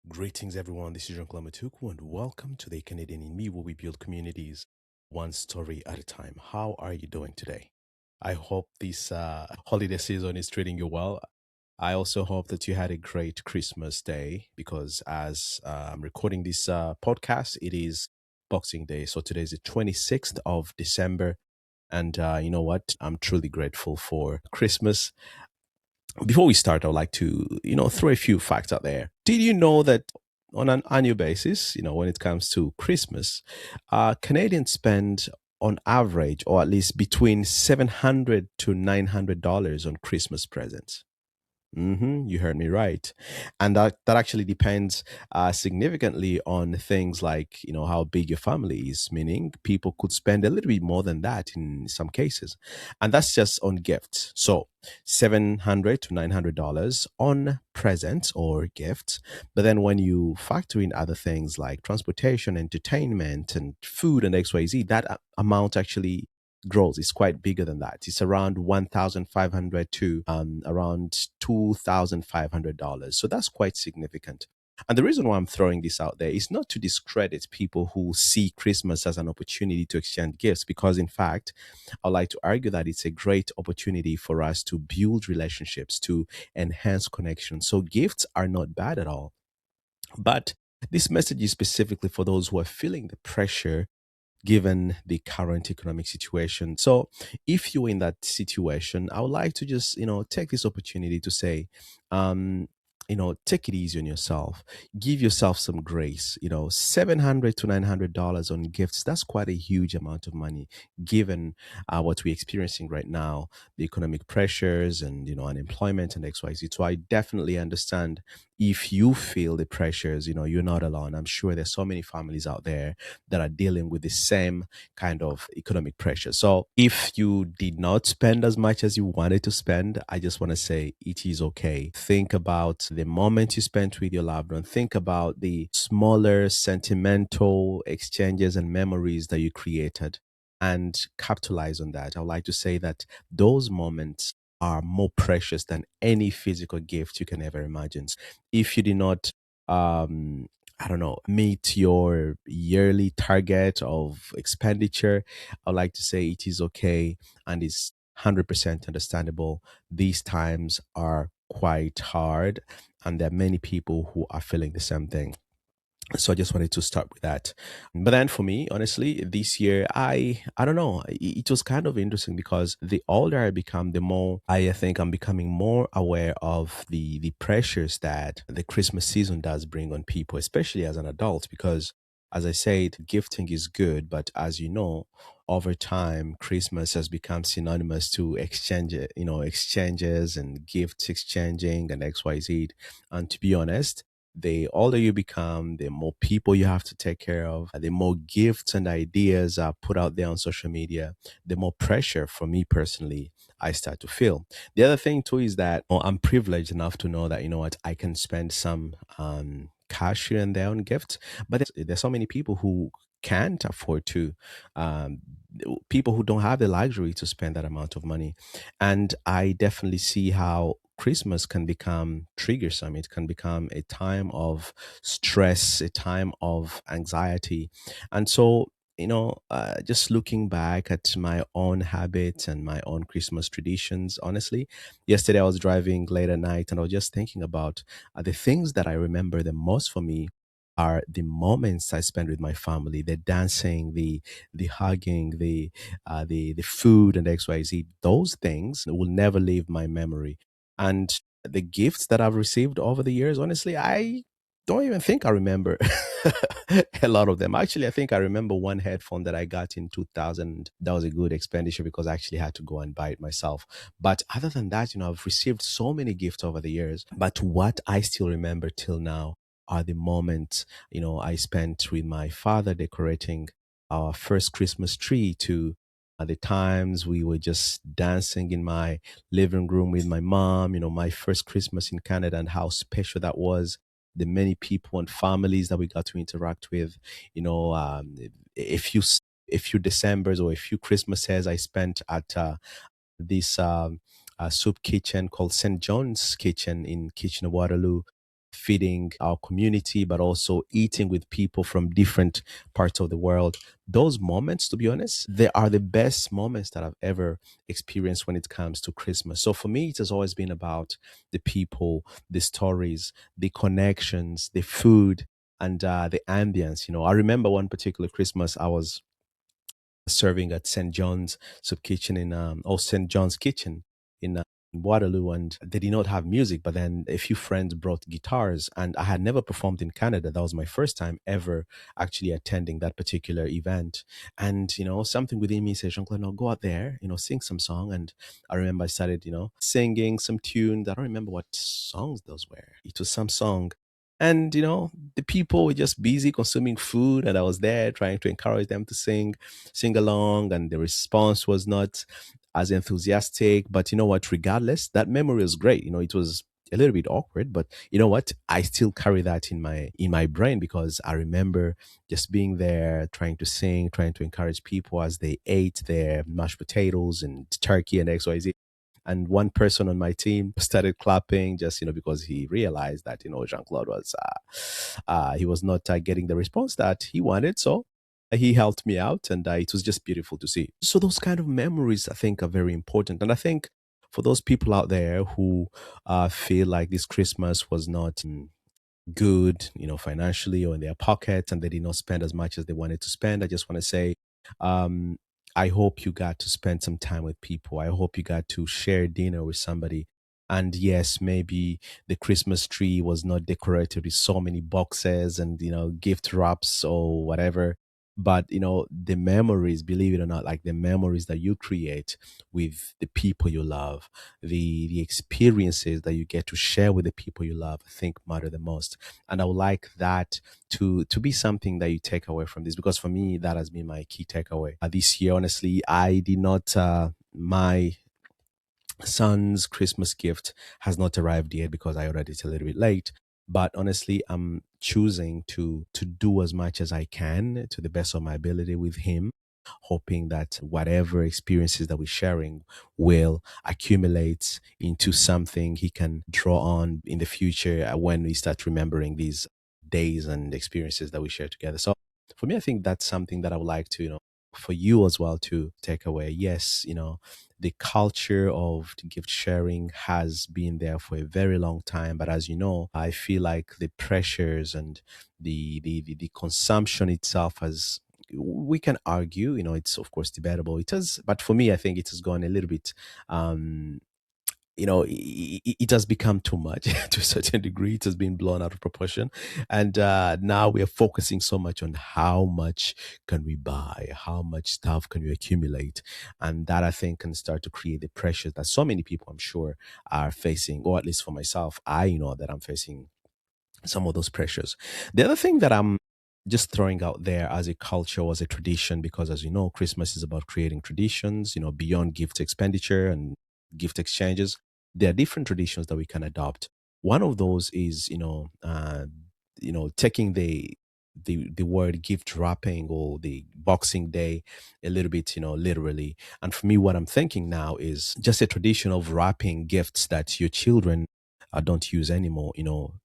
Greetings, everyone. This is Jean-Claude Matuku, and welcome to the Canadian in Me, where we build communities one story at a time. How are you doing today? I hope this holiday season is treating you well. I also hope that you had a great Christmas day because as I'm recording this podcast, it is Boxing Day. So today is the 26th of December. And you know what? I'm truly grateful for Christmas. Before we start, I would like to, throw a few facts out there. Did you know that on an annual basis, when it comes to Christmas, Canadians spend on average, or at least between $700 to $900 on Christmas presents? You heard me right, and that actually depends significantly on things like how big your family is. Meaning, people could spend a little bit more than that in some cases, and that's just on gifts. So, $700 to $900 on presents or gifts. But then, when you factor in other things like transportation, entertainment, and food and X Y Z, that amount actually grows. It's quite bigger than that. It's around 1,500 to around $2,500. So that's quite significant. And the reason why I'm throwing this out there is not to discredit people who see Christmas as an opportunity to exchange gifts, because in fact, I like to argue that it's a great opportunity for us to build relationships, to enhance connections. So gifts are not bad at all. But this message is specifically for those who are feeling the pressure given the current economic situation. So, if you're in that situation, I would like to just, take this opportunity to say, take it easy on yourself. Give yourself some grace. $700 to $900 on gifts, that's quite a huge amount of money given what we're experiencing right now, the economic pressures and, unemployment and XYZ. So, I definitely understand if you feel the pressures, you're not alone. I'm sure there's so many families out there that are dealing with the same kind of economic pressure. So if you did not spend as much as you wanted to spend, I just want to say it is okay. Think about the moment you spent with your loved one. Think about the smaller sentimental exchanges and memories that you created and capitalize on that. I would like to say that those moments are more precious than any physical gift you can ever imagine. If you did not um I don't know, meet your yearly target of expenditure, I'd like to say it is okay and it's 100% understandable. These times are quite hard, and there are many people who are feeling the same thing. So I just wanted to start with that. But then for me, honestly, this year, I don't know, it was kind of interesting because the older I become, the more I think I'm becoming more aware of the pressures that the Christmas season does bring on people, especially as an adult. Because as I said, gifting is good, but as you know, over time, Christmas has become synonymous to exchanges and gifts exchanging and XYZ. And to be honest, the older you become, the more people you have to take care of, the more gifts and ideas are put out there on social media, the more pressure for me personally I start to feel. The other thing too is that I'm privileged enough to know that, what, I can spend some cash here and there on gifts, but there's so many people who can't afford to, um, people who don't have the luxury to spend that amount of money. And I definitely see how Christmas can become triggersome. It can become a time of stress, a time of anxiety. And so, just looking back at my own habits and my own Christmas traditions, honestly, yesterday I was driving late at night and I was just thinking about the things that I remember the most for me are the moments I spend with my family, the dancing, the hugging, the food and XYZ. Those things will never leave my memory. And the gifts that I've received over the years, honestly, I don't even think I remember a lot of them. Actually, I think I remember one headphone that I got in 2000. That was a good expenditure because I actually had to go and buy it myself. But other than that, I've received so many gifts over the years. But what I still remember till now are the moments, I spent with my father decorating our first Christmas tree, to the times we were just dancing in my living room with my mom, my first Christmas in Canada, and how special that was. The many people and families that we got to interact with, a few a few Decembers or a few Christmases I spent at this soup kitchen called St. John's Kitchen in Kitchener Waterloo. feeding our community, but also eating with people from different parts of the world. Those moments, to be honest, they are the best moments that I've ever experienced when it comes to Christmas. So for me, it has always been about the people, the stories, the connections, the food, and the ambience. I remember one particular Christmas I was serving at St. John's Soup Kitchen or St. John's Kitchen in Waterloo, and they did not have music. But then a few friends brought guitars, and I had never performed in Canada. That was my first time ever actually attending that particular event. And something within me said, Jean Claude, no, go out there, sing some song. And I remember I started, singing some tunes. I don't remember what songs those were. It was some song, and the people were just busy consuming food, and I was there trying to encourage them to sing along, and the response was not as enthusiastic. But you know what? Regardless, that memory was great. It was a little bit awkward, but you know what? I still carry that in my brain, because I remember just being there, trying to sing, trying to encourage people as they ate their mashed potatoes and turkey and XYZ. And one person on my team started clapping, just because he realized that Jean Claude was he was not getting the response that he wanted. So he helped me out, and it was just beautiful to see. So those kind of memories, I think, are very important. And I think for those people out there who feel like this Christmas was not good, financially or in their pocket, and they did not spend as much as they wanted to spend, I just want to say, um, I hope you got to spend some time with people. I hope you got to share dinner with somebody. And yes, maybe the Christmas tree was not decorated with so many boxes and, gift wraps or whatever. But, the memories, believe it or not, like the memories that you create with the people you love, the experiences that you get to share with the people you love, I think matter the most. And I would like that to be something that you take away from this, because for me that has been my key takeaway this year. Honestly, I did not my son's Christmas gift has not arrived yet because I ordered it a little bit late. But honestly, I'm choosing to do as much as I can to the best of my ability with him, hoping that whatever experiences that we're sharing will accumulate into something he can draw on in the future, when we start remembering these days and experiences that we share together. So for me, I think that's something that I would like to, for you as well to take away. Yes, the culture of the gift sharing has been there for a very long time, but as you know, I feel like the pressures and the consumption itself has, we can argue, it's of course debatable, it has, but for me I think it has gone a little bit, um it has become too much to a certain degree. It has been blown out of proportion, and now we are focusing so much on how much can we buy, how much stuff can we accumulate, and that I think can start to create the pressures that so many people, I'm sure, are facing, or at least for myself, I know that I'm facing some of those pressures. The other thing that I'm just throwing out there as a culture, or as a tradition, because as you know, Christmas is about creating traditions, beyond gift expenditure and gift exchanges. There are different traditions that we can adopt. One of those is, taking the word gift wrapping or the Boxing Day a little bit, literally. And for me, what I'm thinking now is just a tradition of wrapping gifts that your children don't use anymore,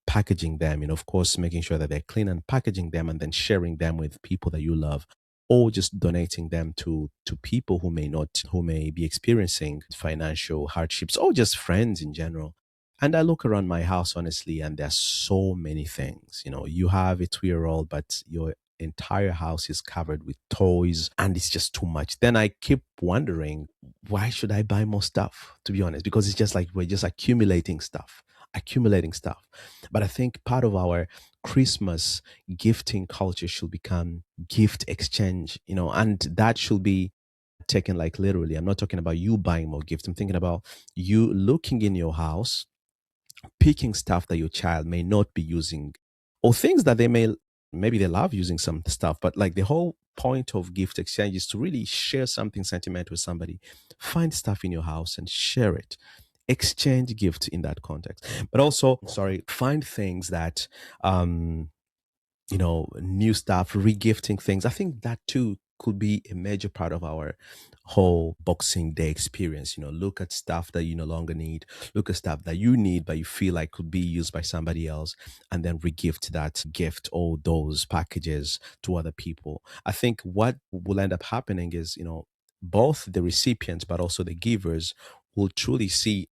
packaging them, of course, making sure that they're clean and packaging them, and then sharing them with people that you love, or just donating them to people who may not, who may be experiencing financial hardships, or just friends in general. And I look around my house, honestly, and there's so many things. You have a 2-year old, but your entire house is covered with toys, and it's just too much. Then I keep wondering, why should I buy more stuff? To be honest, because it's just like we're just accumulating stuff. But I think part of our Christmas gifting culture should become gift exchange, and that should be taken like literally. I'm not talking about you buying more gifts. I'm thinking about you looking in your house, picking stuff that your child may not be using, or things that they may, maybe they love using some stuff, but like the whole point of gift exchange is to really share something sentimental with somebody. Find stuff in your house and share it, exchange gifts in that context. But also, sorry, find things that, new stuff, regifting things, I think that too could be a major part of our whole Boxing Day experience. Look at stuff that you no longer need, look at stuff that you need but you feel like could be used by somebody else, and then regift that gift or those packages to other people. I think what will end up happening is, both the recipients but also the givers will truly see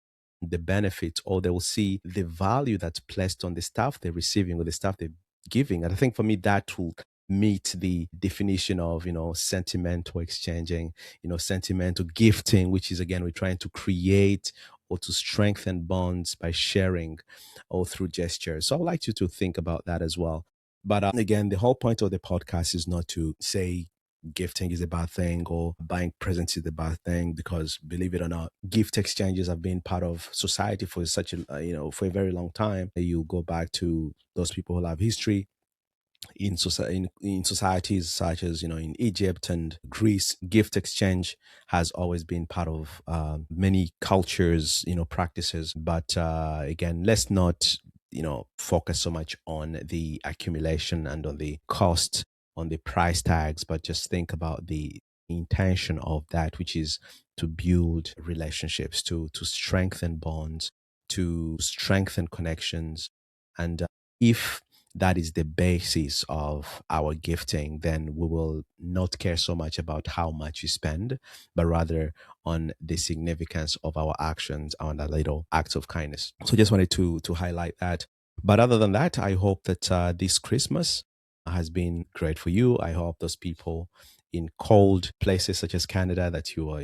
the benefit, or they will see the value that's placed on the stuff they're receiving or the stuff they're giving. And I think for me, that will meet the definition of, sentimental exchanging, sentimental gifting, which is again, we're trying to create or to strengthen bonds by sharing or through gestures. So I would like you to think about that as well. But again, the whole point of the podcast is not to say gifting is a bad thing or buying presents is a bad thing, because believe it or not, gift exchanges have been part of society for such a for a very long time. You go back to those people who have history in societies such as, in Egypt and Greece. Gift exchange has always been part of many cultures, practices. But again, let's not focus so much on the accumulation and on the cost, on the price tags, but just think about the intention of that, which is to build relationships, to strengthen bonds, to strengthen connections. And if that is the basis of our gifting, then we will not care so much about how much you spend, but rather on the significance of our actions on a little acts of kindness. So just wanted to highlight that. But other than that, I hope that this Christmas has been great for you. I hope those people in cold places such as Canada, that you are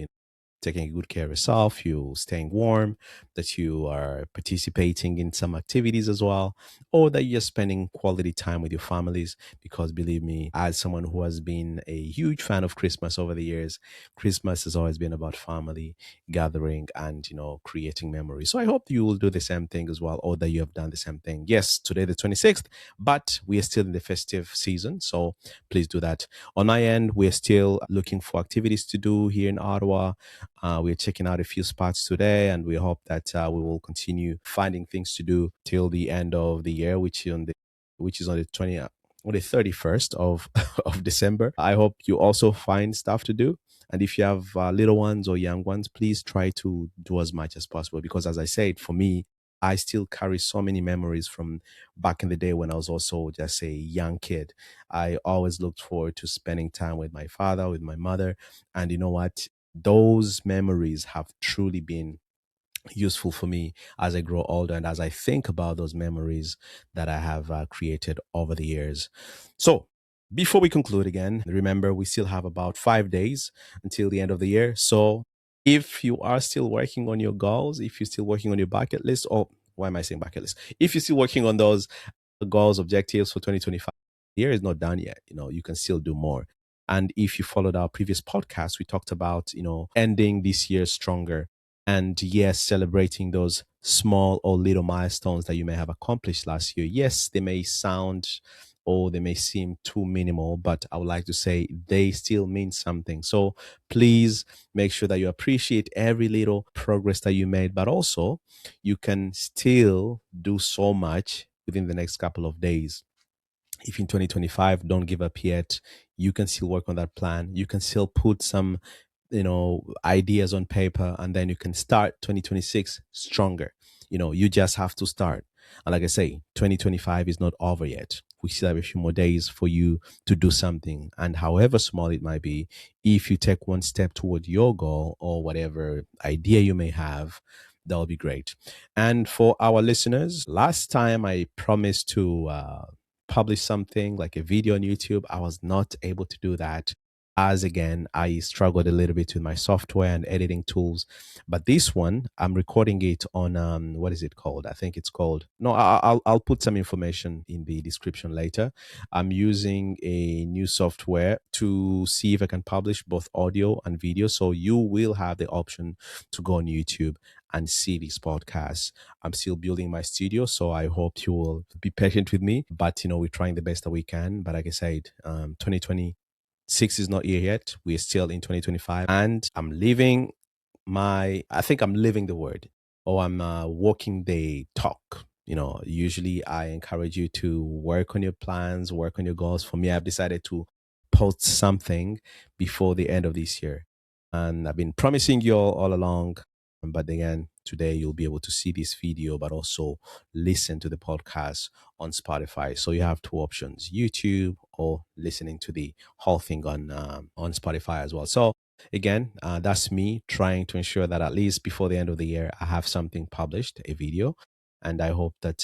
taking good care of yourself, you staying warm, that you are participating in some activities as well, or that you're spending quality time with your families. Because believe me, as someone who has been a huge fan of Christmas over the years, Christmas has always been about family gathering and, creating memories. So I hope you will do the same thing as well, or that you have done the same thing. Yes, today the 26th, but we are still in the festive season. So please do that. On my end, we're still looking for activities to do here in Ottawa. We're checking out a few spots today, and we hope that we will continue finding things to do till the end of the year, which is on the 20th, on the 31st of of December. I hope you also find stuff to do. And if you have little ones or young ones, please try to do as much as possible. Because as I said, for me, I still carry so many memories from back in the day when I was also just a young kid. I always looked forward to spending time with my father, with my mother. And you know what? Those memories have truly been useful for me as I grow older and as I think about those memories that I have created over the years. So, before we conclude again, remember we still have about 5 days until the end of the year. So, if you are still working on your goals, if you're still working on your bucket list, or why am I saying bucket list? If you're still working on those goals, objectives for 2025, the year is not done yet. You can still do more. And if you followed our previous podcast, we talked about, ending this year stronger, and yes, celebrating those small or little milestones that you may have accomplished last year. Yes, they may sound or they may seem too minimal, but I would like to say they still mean something. So please make sure that you appreciate every little progress that you made, but also you can still do so much within the next couple of days. If in 2025, don't give up yet. You can still work on that plan. You can still put some, ideas on paper, and then you can start 2026 stronger. You just have to start. And like I say, 2025 is not over yet. We still have a few more days for you to do something. And however small it might be, if you take one step toward your goal or whatever idea you may have, that'll be great. And for our listeners, last time I promised to publish something like a video on YouTube. I was not able to do that, as again, I struggled a little bit with my software and editing tools. But this one, I'm recording it on what is it called? I think it's called. No, I'll put some information in the description later. I'm using a new software to see if I can publish both audio and video. So you will have the option to go on YouTube and see this podcast. I'm still building my studio, so I hope you will be patient with me. But we're trying the best that we can. But like I said, 2026 is not here yet. We're still in 2025, and I think I'm living the word, or I'm walking the talk. Usually I encourage you to work on your plans, work on your goals. For me, I've decided to post something before the end of this year. And I've been promising you all along. But again, today you'll be able to see this video, but also listen to the podcast on Spotify. So you have two options: YouTube or listening to the whole thing on Spotify as well. So again, that's me trying to ensure that at least before the end of the year, I have something published, a video, and I hope that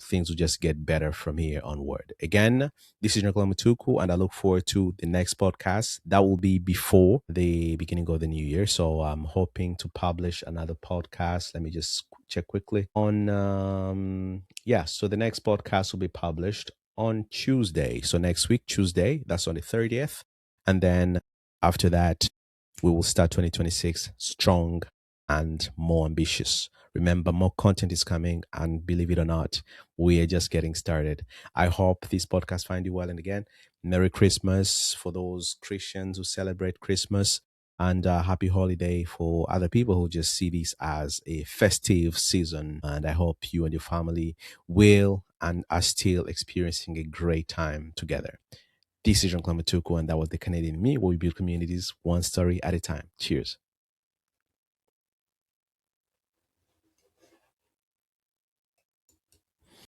things will just get better from here onward. Again, this is Nicola Mutuku, and I look forward to the next podcast. That will be before the beginning of the new year. So I'm hoping to publish another podcast. Let me just check quickly on yeah. So the next podcast will be published on Tuesday. So next week, Tuesday, that's on the 30th, and then after that, we will start 2026 strong and more ambitious. Remember, more content is coming, and believe it or not, we are just getting started. I hope this podcast find you well. And again, Merry Christmas for those Christians who celebrate Christmas, and happy holiday for other people who just see this as a festive season. And I hope you and your family will and are still experiencing a great time together. This is Jean Claude Matuko, and that was the Canadian Me, where we build communities one story at a time. Cheers.